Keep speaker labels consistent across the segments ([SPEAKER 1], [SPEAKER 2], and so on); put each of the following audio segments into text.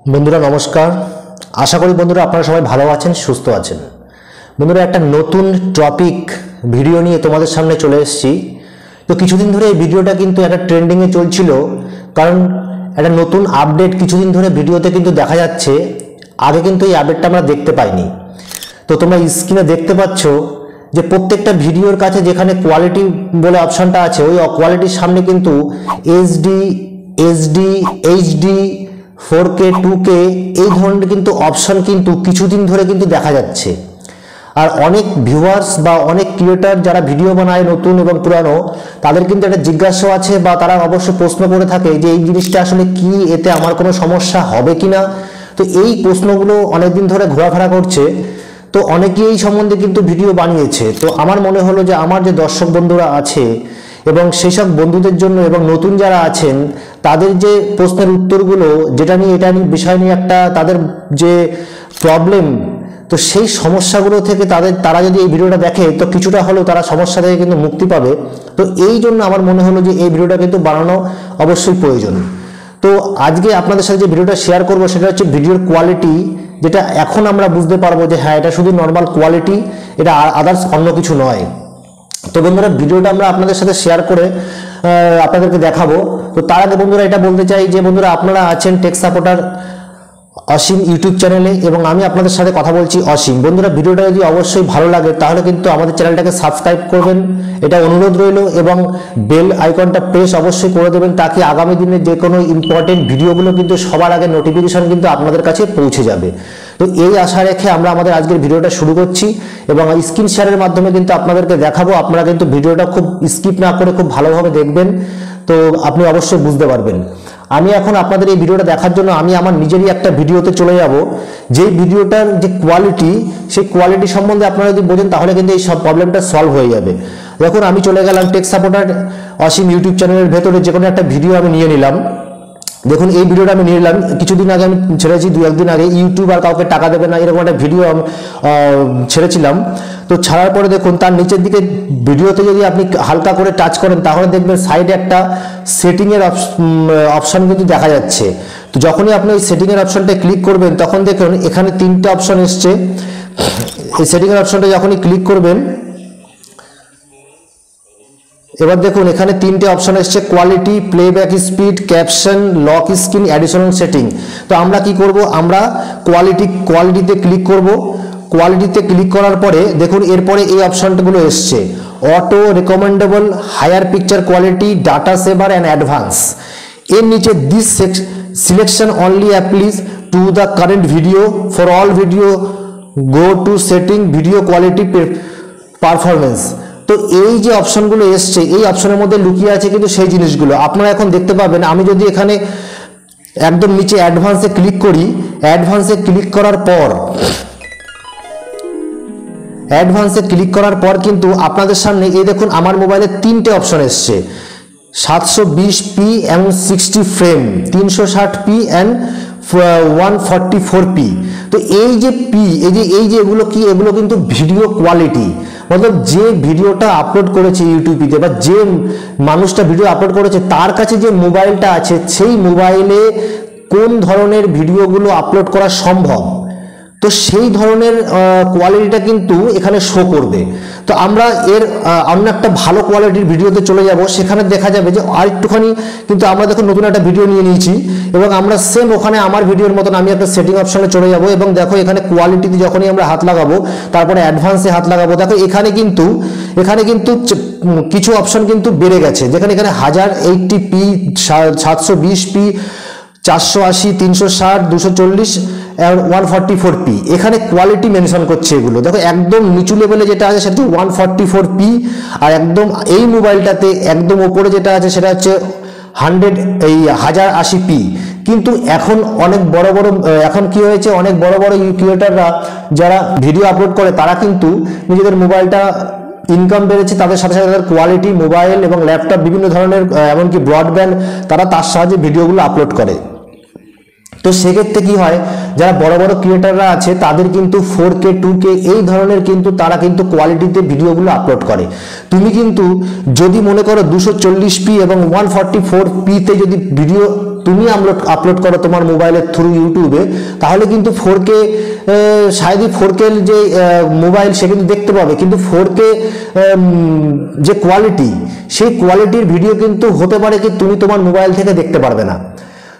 [SPEAKER 1] বন্ধুরা নমস্কার। আশা করি বন্ধুরা আপনারা সবাই ভালো আছেন, সুস্থ আছেন। বন্ধুরা একটা নতুন টপিক ভিডিও নিয়ে তোমাদের সামনে চলে এসেছি। তো কিছুদিন ধরে এই ভিডিওটা কিন্তু একটা ট্রেন্ডিংয়ে চলছিল, কারণ একটা নতুন আপডেট কিছুদিন ধরে ভিডিওতে কিন্তু দেখা যাচ্ছে। আগে কিন্তু এই আপডেটটা আমরা দেখতে পাইনি। তো তোমরা স্ক্রিনে দেখতে পাচ্ছ যে প্রত্যেকটা ভিডিওর কাছে যেখানে কোয়ালিটি বলে অপশনটা আছে, ওই কোয়ালিটির সামনে কিন্তু এইচডি, 4K, 2K এই ধরনের কিন্তু অপশন কিন্তু কিছুদিন ধরে কিন্তু দেখা যাচ্ছে। আর অনেক ভিউয়ার্স বা অনেক ক্রিয়েটর যারা ভিডিও বানায় নতুন এবং পুরানো, তাদের কিন্তু একটা জিজ্ঞাসা আছে বা তারা অবশ্যই প্রশ্ন করে থাকে যে এই জিনিসটা আসলে কি, এতে আমার কোনো সমস্যা হবে কিনা। তো এই প্রশ্নগুলো অনেকদিন ধরে ঘোরাফেরা করছে। তো অনেকেই এই সম্বন্ধে কিন্তু ভিডিও বানিয়েছে। তো আমার মনে হলো যে আমার যে দর্শক বন্ধুরা আছে এবং সেই সব বন্ধুদের জন্য এবং নতুন যারা আছেন তাদের যে প্রশ্নের উত্তরগুলো, যেটা নিয়ে এটা নিয়ে বিষয় নিয়ে একটা তাদের যে প্রবলেম, তো সেই সমস্যাগুলো থেকে তারা যদি এই ভিডিওটা দেখে তো কিছুটা হলেও তারা সমস্যা থেকে কিন্তু মুক্তি পাবে। তো এই জন্য আমার মনে হলো যে এই ভিডিওটা কিন্তু বানানো অবশ্যই প্রয়োজন। তো আজকে আপনাদের সাথে যে ভিডিওটা শেয়ার করব সেটা হচ্ছে ভিডিওর কোয়ালিটি, যেটা এখন আমরা বুঝতে পারবো যে হ্যাঁ, এটা শুধু নর্মাল কোয়ালিটি, এটা আদার্স অন্য কিছু নয়। তো বন্ধুরা ভিডিওটা আমরা আপনাদের সাথে শেয়ার করে আপনাদেরকে দেখাবো। তো তার আগে বন্ধুরা এটা বলতে চাই যে বন্ধুরা আপনারা আছেন টেক সাপোর্টার অসীম ইউটিউব চ্যানেলে এবং আমি আপনাদের সাথে কথা বলছি অসীম। বন্ধুরা ভিডিওটা যদি অবশ্যই ভালো লাগে তাহলে কিন্তু আমাদের চ্যানেলটাকে সাবস্ক্রাইব করবেন, এটা অনুরোধ রইল, এবং বেল আইকনটা প্রেস অবশ্যই করে দেবেন, তাকে আগামী দিনে যে কোনো ইম্পর্টেন্ট ভিডিওগুলো কিন্তু সবার আগে নোটিফিকেশন কিন্তু আপনাদের কাছে পৌঁছে যাবে। তো এই আশা রেখে আমরা আমাদের আজকের ভিডিওটা শুরু করছি এবং স্ক্রিন শেয়ারের মাধ্যমে কিন্তু আপনাদেরকে দেখাবো। আপনারা কিন্তু ভিডিওটা খুব স্কিপ না করে খুব ভালোভাবে দেখবেন, তো আপনি অবশ্যই বুঝতে পারবেন। আমি এখন আপনাদের এই ভিডিওটা দেখার জন্য আমি আমার নিজেরই একটা ভিডিওতে চলে যাব, যে ভিডিওটার যে কোয়ালিটি, সেই কোয়ালিটি সম্বন্ধে আপনারা যদি বোঝেন তাহলে কিন্তু এই সব প্রবলেমটা সলভ হয়ে যাবে। দেখুন আমি চলে গেলাম টেক সাপোর্টার অসীম ইউটিউব চ্যানেলের ভেতরে, যে কোনো একটা ভিডিও আমি নিয়ে নিলাম। দেখুন এই ভিডিওটা আমি নিয়ে নিলাম, কিছুদিন আগে আমি ছেড়েছি, 2-1 দিন আগে, ইউটিউব আর কাউকে টাকা দেবে না এরকম একটা ভিডিও আমি ছেড়েছিলাম। তো ছাড়ার পরে দেখুন তার নিচের দিকে ভিডিওতে যদি আপনি হালকা করে টাচ করেন তাহলে দেখবেন সাইডে একটা সেটিংয়ের অপশন কিন্তু দেখা যাচ্ছে। তো যখনই আপনি ওই সেটিংয়ের অপশনটা ক্লিক করবেন তখন দেখুন এখানে 3টে অপশন এসছে। এই সেটিংয়ের অপশনটা যখনই ক্লিক করবেন, এবার দেখুন এখানে 3টে অপশন এসছে, quality, playback speed, caption, lock screen, additional setting. তো আমরা কি করব, আমরা কোয়ালিটিতে ক্লিক করব। কোয়ালিটিতে ক্লিক করার পরে দেখুন এরপরে এই অপশনগুলো এসছে, auto, recommendable, higher picture quality, data saver and advance. এর নিচে this selection only applies to the current video, for all video go to setting, video quality, performance. তো এই যে অপশনগুলো এসছে এই অপশনের মধ্যে লুকিয়ে আছে কিন্তু সেই জিনিসগুলো আপনারা এখন দেখতে পাবেন। আমি যদি এখানে একদম নিচে অ্যাডভান্সে ক্লিক করি, অ্যাডভান্সে ক্লিক করার পর কিন্তু আপনাদের সামনে এই দেখুন আমার মোবাইলে 3টে অপশন এসছে, 720p এবং 60 ফ্রেম, 360p and 144p। তো এই যে পি, এই যে এগুলো কি, এগুলো কিন্তু ভিডিও কোয়ালিটি, মতলব যে ভিডিওটা আপলোড করেছে ইউটিউবে বা যে মানুষটা ভিডিও আপলোড করেছে তার কাছে যে মোবাইলটা আছে সেই মোবাইলে কোন ধরনের ভিডিওগুলো আপলোড করা সম্ভব, তো সেই ধরনের কোয়ালিটিটা কিন্তু এখানে শো করবে। তো আমরা এর অন্য একটা ভালো কোয়ালিটির ভিডিওতে চলে যাব, সেখানে দেখা যাবে যে আর একটুখানি কিন্তু আমরা দেখুন নতুন একটা ভিডিও নিয়ে নিয়েছি এবং আমরা সেম ওখানে আমার ভিডিওর মতন আমি একটা সেটিং অপশনে চলে যাব এবং দেখো এখানে কোয়ালিটিতে যখনই আমরা হাত লাগাবো তারপরে অ্যাডভান্সে হাত লাগাবো, দেখো এখানে কিন্তু কিছু অপশন কিন্তু বেড়ে গেছে, যেখানে এখানে 1080p, 720p, 480, 360, 240 আর 144p, এখানে কোয়ালিটি মেনশন করছে এগুলো। দেখো একদম নিচু লেভেলে যেটা আছে সেটা 144p, আর একদম এই মোবাইলটাতে একদম উপরে যেটা আছে সেটা হচ্ছে 1080p। কিন্তু এখন অনেক বড় এখন কি হয়েছে, অনেক বড় ক্রিয়েটররা যারা ভিডিও আপলোড করে তারা কিন্তু নিজেদের মোবাইলটা ইনকাম বেড়েছে, তাদের সাথে সাথে তাদের কোয়ালিটি, মোবাইল এবং ল্যাপটপ বিভিন্ন ধরনের এমনকি ব্রডব্যান্ড তারা তার সাহায্যে ভিডিওগুলো আপলোড করে। তো সেক্ষেত্রে কি হয়, যারা বড় বড় ক্রিয়েটাররা আছে তাদের কিন্তু 4K 2K এই ধরনের কিন্তু তারা কিন্তু কোয়ালিটিতে ভিডিওগুলো আপলোড করে। তুমি কিন্তু যদি মনে করো 240p এবং 144p তে যদি ভিডিও তুমি আপলোড করো তোমার মোবাইলের থ্রু ইউটিউবে, তাহলে কিন্তু 4K শায়দই 4K যে মোবাইল সে কিন্তু দেখতে পাবে, কিন্তু 4K যে কোয়ালিটি সেই কোয়ালিটির ভিডিও কিন্তু হতে পারে কি তুমি তোমার মোবাইল থেকে দেখতে পারবে না।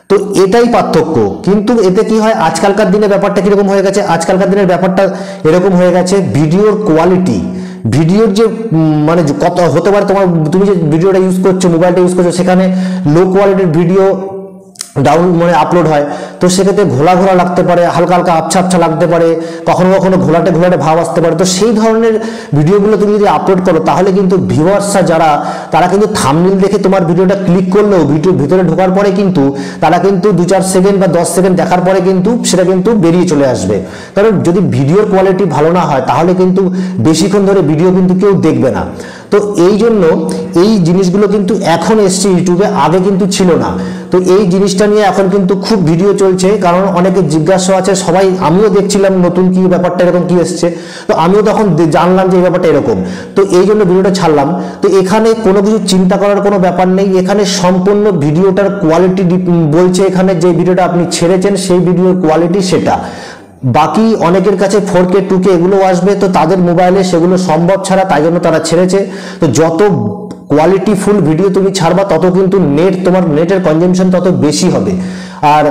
[SPEAKER 1] তো এটাই পার্থক্য। কিন্তু এতে কি হয়, আজকালকার দিনে ব্যাপারটা কিরকম হয়ে গেছে, আজকালকার দিনের ব্যাপারটা এরকম হয়ে গেছে, ভিডিওর কোয়ালিটি, ভিডিওর যে মানে কত হতে পারে, তুমি যে ভিডিওটা ইউজ করছো, মোবাইলটা ইউজ করছো, সেখানে লো কোয়ালিটির ভিডিও ডাউন মানে আপলোড হয়, তো সেক্ষেত্রে ঘোলা ঘোলা লাগতে পারে, হালকা হালকা আবছা আবছা লাগতে পারে, কখনো কখনো ঘোলাটে ঘোলাটে ভাব আসতে পারে। তো সেই ধরনের ভিডিওগুলো তুমি যদি আপলোড করো, তাহলে কিন্তু ভিউয়ার্সরা যারা তারা কিন্তু থাম্বনেল দেখে তোমার ভিডিওটা ক্লিক করলেও ভিডিওর ভিতরে ঢোকার পরে কিন্তু তারা কিন্তু 2-4 সেকেন্ড বা 10 সেকেন্ড দেখার পরে কিন্তু সেটা কিন্তু বেরিয়ে চলে আসবে। কারণ যদি ভিডিওর কোয়ালিটি ভালো না হয়, তাহলে কিন্তু বেশিক্ষণ ধরে ভিডিও কিন্তু কেউ দেখবে না। তো এই জন্য এই জিনিসগুলো কিন্তু এখন এসছে ইউটিউবে, আগে কিন্তু ছিল না। তো এই জিনিসটা নিয়ে এখন কিন্তু খুব ভিডিও চলছে, কারণ অনেকে জিজ্ঞাসা আছে, সবাই, আমিও দেখছিলাম নতুন কি ব্যাপারটা এরকম কি এসছে, তো আমিও তখন জানলাম যে এই ব্যাপারটা এরকম, তো এই জন্য ভিডিওটা ছাড়লাম। তো এখানে কোনো কিছু চিন্তা করার কোনো ব্যাপার নেই, এখানে সম্পূর্ণ ভিডিওটার কোয়ালিটি বলছে, এখানে যে ভিডিওটা আপনি ছেড়েছেন সেই ভিডিওর কোয়ালিটি সেটা। বাকি অনেকের কাছে 4K 2K এগুলো আসবে, তো তাদের মোবাইলে সেগুলো সম্ভব ছাড়া, তাই জন্য তারা ছেড়েছে। তো যত কোয়ালিটিফুল ভিডিও তুমি ছাড়বা, তত কিন্তু তোমার নেটের কনজাম্পশন তত বেশি হবে। আর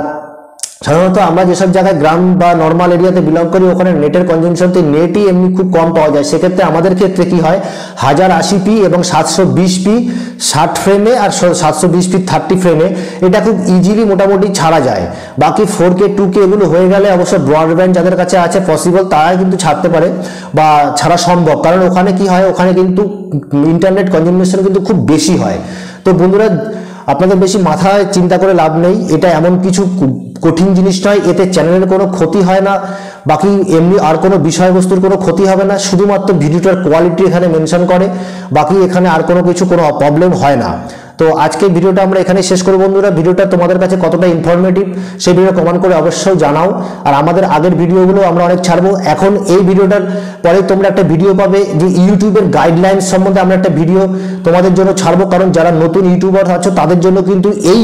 [SPEAKER 1] সাধারণত আমরা যেসব জায়গায় গ্রাম বা নর্মাল এরিয়াতে বিলং করি, ওখানে নেটের কনজাম্পশনতে নেটই এমনি খুব কম পাওয়া যায়। সেক্ষেত্রে আমাদের ক্ষেত্রে কি হয়, 1080p এবং 720p 60 ফ্রেমে আর 720p 30 ফ্রেমে এটা খুব ইজিলি মোটামুটি ছাড়া যায়। বাকি 4K 2K এগুলো হয়ে গেলে অবশ্য ব্রডব্যান্ড যাদের কাছে আছে পসিবল, তারাই কিন্তু ছাড়তে পারে বা ছাড়া সম্ভব। কারণ ওখানে কি হয়, ওখানে কিন্তু ইন্টারনেট কনজাম্পশন কিন্তু খুব বেশি হয়। তো বন্ধুরা, আপনাদের বেশি মাথায় চিন্তা করে লাভ নেই, এটা এমন কিছু কঠিন জিনিস নয়, এতে চ্যানেলের কোনো ক্ষতি হয় না, বাকি এমনি আর কোনো বিষয়বস্তুর কোনো ক্ষতি হবে না, শুধুমাত্র ভিডিওটার কোয়ালিটি এখানে মেনশন করে, বাকি এখানে আর কোনো কিছু কোনো প্রবলেম হয় না। তো আজকে ভিডিওটা আমরা এখানে শেষ করব বন্ধুরা। ভিডিওটা তোমাদের কাছে কতটা ইনফরমেটিভ সেই ভিডিও কমেন্ট করে অবশ্যই জানাও। আর আমাদের আগের ভিডিওগুলো আমরা অনেক ছাড়বো। এখন এই ভিডিওটার পরে তোমরা একটা ভিডিও পাবে যে ইউটিউবের গাইডলাইন্স সম্বন্ধে আমরা একটা ভিডিও তোমাদের জন্য ছাড়বো, কারণ যারা নতুন ইউটিউবার আছো তাদের জন্য কিন্তু এই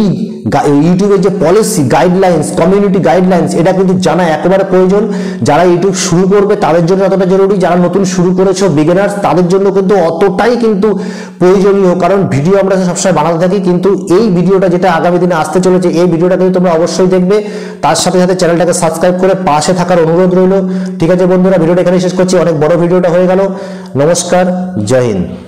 [SPEAKER 1] ইউটিউবের যে পলিসি গাইডলাইন্স, কমিউনিটি গাইডলাইন্স, এটা কিন্তু জানা একেবারে প্রয়োজন। যারা ইউটিউব শুরু করবে তাদের জন্য অতটা জরুরি, যারা নতুন শুরু করেছো বিগিনার্স তাদের জন্য কিন্তু অতটাই কিন্তু প্রয়োজনীয়, কারণ ভিডিও আমরা সবসময় বানাতে থাকি। কিন্তু এই ভিডিওটা যেটা আগামী দিনে আসতে চলেছে, এই ভিডিওটা কিন্তু তোমরা অবশ্যই দেখবে, তার সাথে সাথে চ্যানেলটাকে সাবস্ক্রাইব করে পাশে থাকার অনুরোধ রইল। ঠিক আছে বন্ধুরা, ভিডিওটা এখানে শেষ করছি, অনেক বড় ভিডিওটা হয়ে গেল। নমস্কার, জয় হিন্দ।